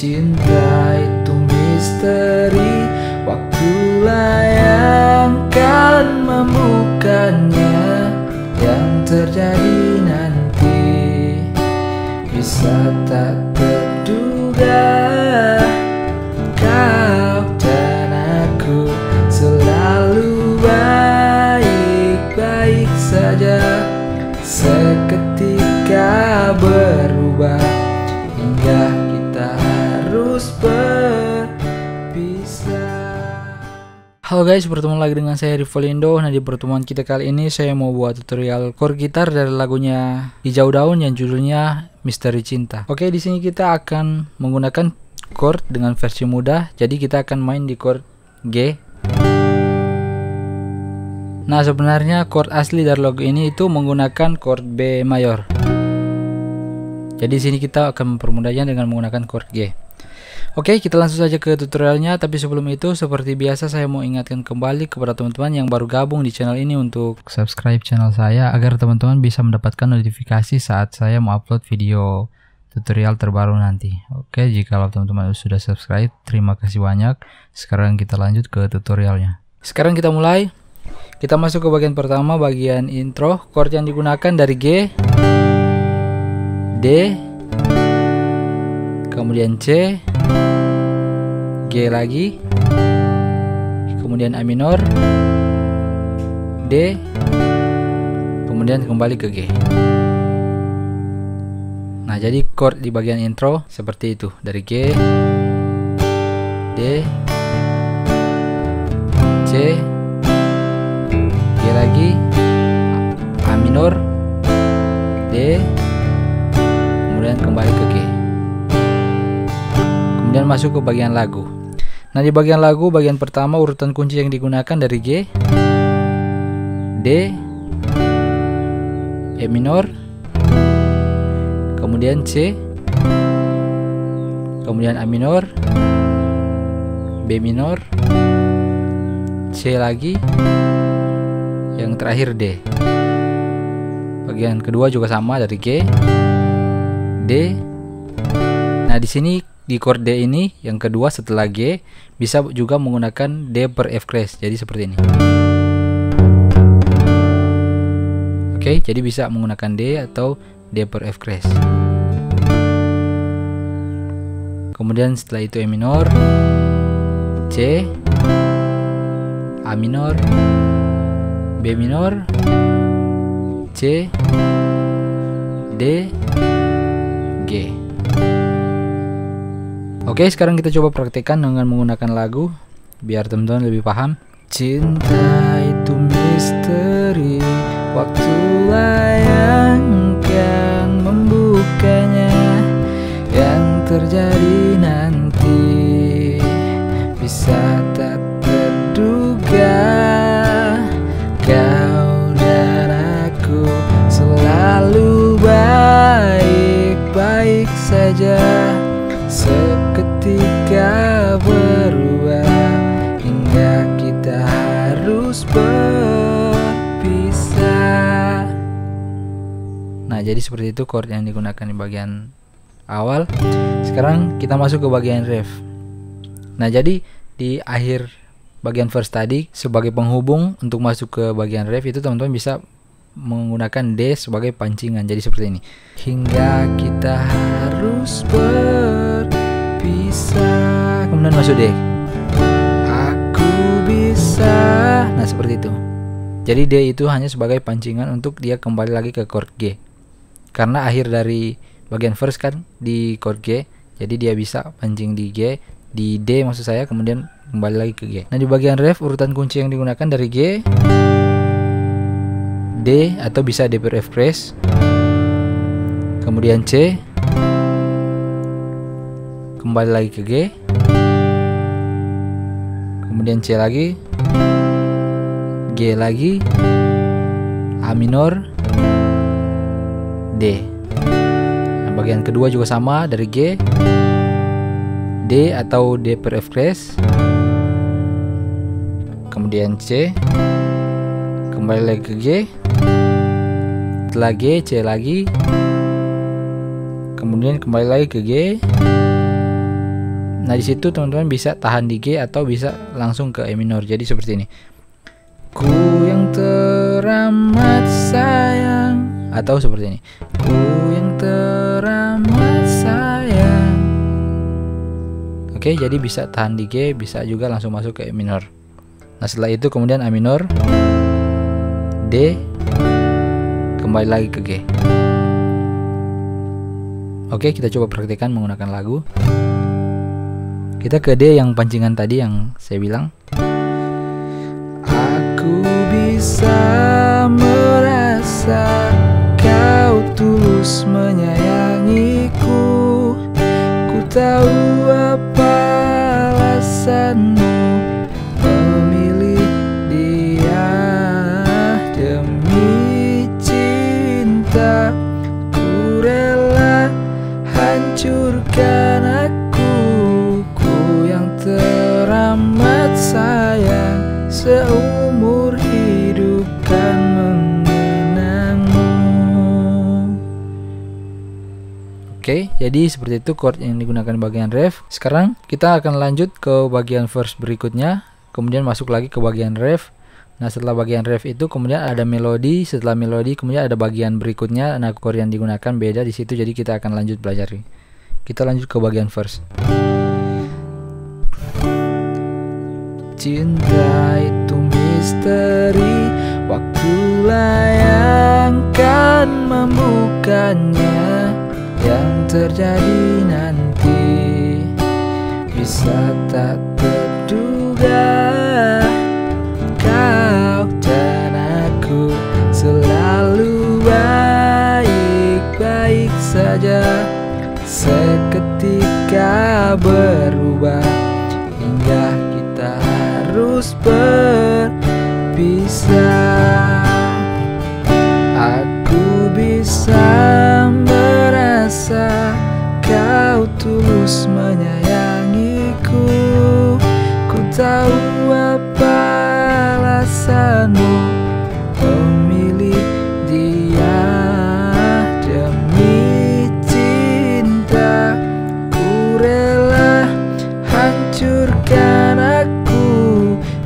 Cinta itu misteri, waktulah yang akan membukanya. Yang terjadi nanti bisa tak terduga. Kau dan aku selalu baik-baik saja, seketika berubah hingga kita harus berpisah. Halo guys, bertemu lagi dengan saya Rivolindo. Nah, di pertemuan kita kali ini saya mau buat tutorial chord gitar dari lagunya Hijau Daun yang judulnya Misteri Cinta. Oke, di sini kita akan menggunakan chord dengan versi mudah. Jadi kita akan main di chord G. Nah, sebenarnya chord asli dari lagu ini itu menggunakan chord B mayor. Jadi sini kita akan mempermudahnya dengan menggunakan chord G. Oke, kita langsung saja ke tutorialnya. Tapi sebelum itu, seperti biasa saya mau ingatkan kembali kepada teman-teman yang baru gabung di channel ini untuk subscribe channel saya agar teman-teman bisa mendapatkan notifikasi saat saya mau upload video tutorial terbaru nanti. Oke, jika teman-teman sudah subscribe, terima kasih banyak. Sekarang kita lanjut ke tutorialnya. Sekarang kita mulai. Kita masuk ke bagian pertama, bagian intro. Chord yang digunakan dari G, D, kemudian C, G lagi, kemudian A minor, D, kemudian kembali ke G. Nah, jadi chord di bagian intro seperti itu, dari G, D, C, G lagi, A minor, D, kemudian kembali ke G. Kemudian masuk ke bagian lagu. Nah, di bagian lagu, bagian pertama urutan kunci yang digunakan dari G, D, E minor, kemudian C, kemudian A minor, B minor, C lagi, yang terakhir D. Bagian kedua juga sama, dari G, D. Nah, di sini di chord D ini yang kedua setelah G bisa juga menggunakan D per F crash. Jadi seperti ini. Oke, jadi bisa menggunakan D atau D per F crash. Kemudian setelah itu E minor, C, A minor, B minor, C, D, G. Oke, sekarang kita coba praktekkan dengan menggunakan lagu biar teman-teman lebih paham. Cinta itu misteri, waktulah yang akan membukanya. Yang terjadi nanti bisa tak terduga. Kau dan aku selalu baik-baik saja, seketika berubah hingga kita harus berpisah. Nah, jadi seperti itu chord yang digunakan di bagian awal. Sekarang kita masuk ke bagian ref. Nah, jadi di akhir bagian verse tadi sebagai penghubung untuk masuk ke bagian ref itu teman-teman bisa menggunakan D sebagai pancingan. Jadi seperti ini. Hingga kita harus berpisah. Kemudian masuk D. Aku bisa. Nah, seperti itu. Jadi D itu hanya sebagai pancingan untuk dia kembali lagi ke chord G. Karena akhir dari bagian verse kan di chord G. Jadi dia bisa pancing di G, di D maksud saya, kemudian kembali lagi ke G. Nah, di bagian ref urutan kunci yang digunakan dari G, D atau bisa D per F crash, kemudian C, kembali lagi ke G, kemudian C lagi, G lagi, A minor, D. Nah, bagian kedua juga sama, dari G, D atau D per F crash, kemudian C, kembali lagi ke G, setelah G, C lagi, kemudian kembali lagi ke G, Nah, di situ teman-teman bisa tahan di G atau bisa langsung ke E minor. Jadi seperti ini. Ku yang teramat sayang, atau seperti ini. Ku yang teramat sayang. Oke, jadi bisa tahan di G, bisa juga langsung masuk ke E minor. Nah, setelah itu kemudian A minor, D, kembali lagi ke G. Oke, kita coba praktikkan menggunakan lagu. Kita ke D yang pancingan tadi yang saya bilang. Aku bisa merasa kau tulus menyayangiku. Ku tahu apa alasanmu memilih dia demi cinta. Ku rela hancurkan aku, ku yang teramat sayang, seumur hidup kan mengenangmu. Oke, jadi seperti itu chord yang digunakan bagian ref. Sekarang kita akan lanjut ke bagian verse berikutnya, kemudian masuk lagi ke bagian ref. Nah, setelah bagian ref itu kemudian ada melodi, setelah melodi kemudian ada bagian berikutnya. Nah, chord yang digunakan beda di situ, jadi kita akan lanjut belajar. Kita lanjut ke bagian verse. Cinta itu misteri, waktulah yang akan membukanya. Yang terjadi nanti bisa tak terduga. Kau dan aku selalu baik-baik saja, seketika berubah hingga kita harus berpisah. Aku bisa merasa kau tulus menyayangiku. Ku tahu apa alasanmu memilih dia demi cinta. Ku rela hancurkan aku,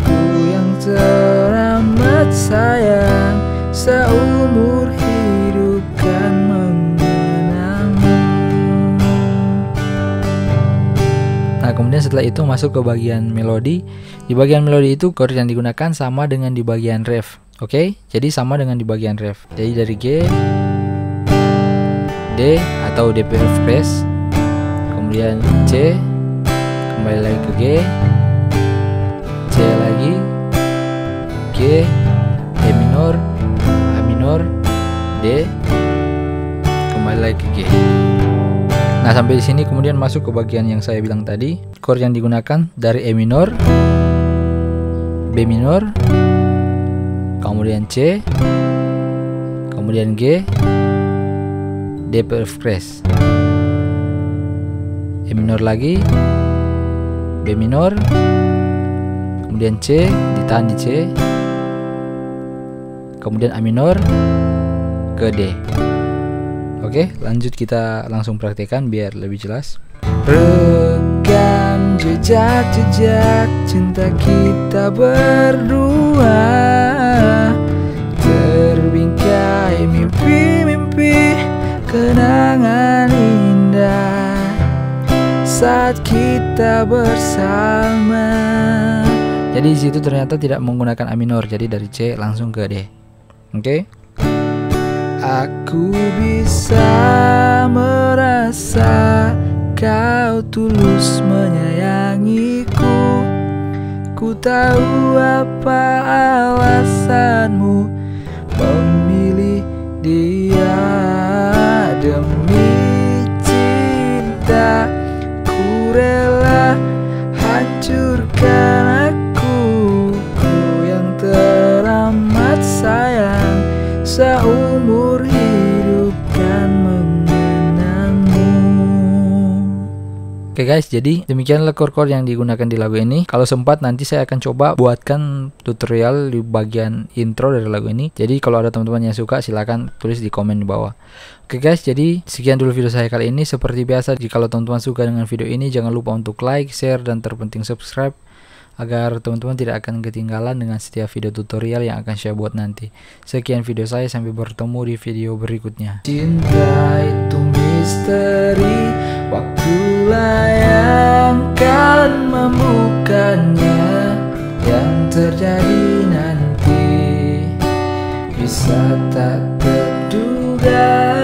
ku yang teramat sayang, seumur hidup kan mengenangmu. Nah, kemudian setelah itu masuk ke bagian melodi. Di bagian melodi itu chord yang digunakan sama dengan di bagian ref. Oke, jadi sama dengan di bagian ref. Jadi dari G, D atau D fresh, kemudian C, kembali lagi ke G, C lagi, G, E minor, A minor, D, kembali lagi ke G. Nah, sampai di sini kemudian masuk ke bagian yang saya bilang tadi. Chord yang digunakan dari E minor, B minor, kemudian C, kemudian G, D fresh, E minor lagi, B minor, kemudian C, ditahan di C, kemudian A minor ke D. Oke, lanjut kita langsung praktekkan biar lebih jelas. Rekam jejak-jejak cinta kita berdua, terbingkai mimpi-mimpi kenangan indah saat kita bersama. Jadi di situ ternyata tidak menggunakan A minor, jadi dari C langsung ke D. Oke. Aku bisa merasa kau tulus menyayangiku. Ku tahu apa alasanmu memilih dia demi cinta. Ku rela hancurkan aku, ku yang teramat sayang, seumur hidup kan mengenangmu. Oke guys, jadi demikianlah chord-chord yang digunakan di lagu ini. Kalau sempat nanti saya akan coba buatkan tutorial di bagian intro dari lagu ini. Jadi kalau ada teman-teman yang suka silahkan tulis di komen di bawah. Oke guys, jadi sekian dulu video saya kali ini. Seperti biasa, jika teman-teman suka dengan video ini, jangan lupa untuk like, share, dan terpenting subscribe, agar teman-teman tidak akan ketinggalan dengan setiap video tutorial yang akan saya buat nanti. Sekian video saya, sampai bertemu di video berikutnya. Cinta itu misteri, waktulah yang akan membukanya. Yang terjadi nanti bisa tak terduga.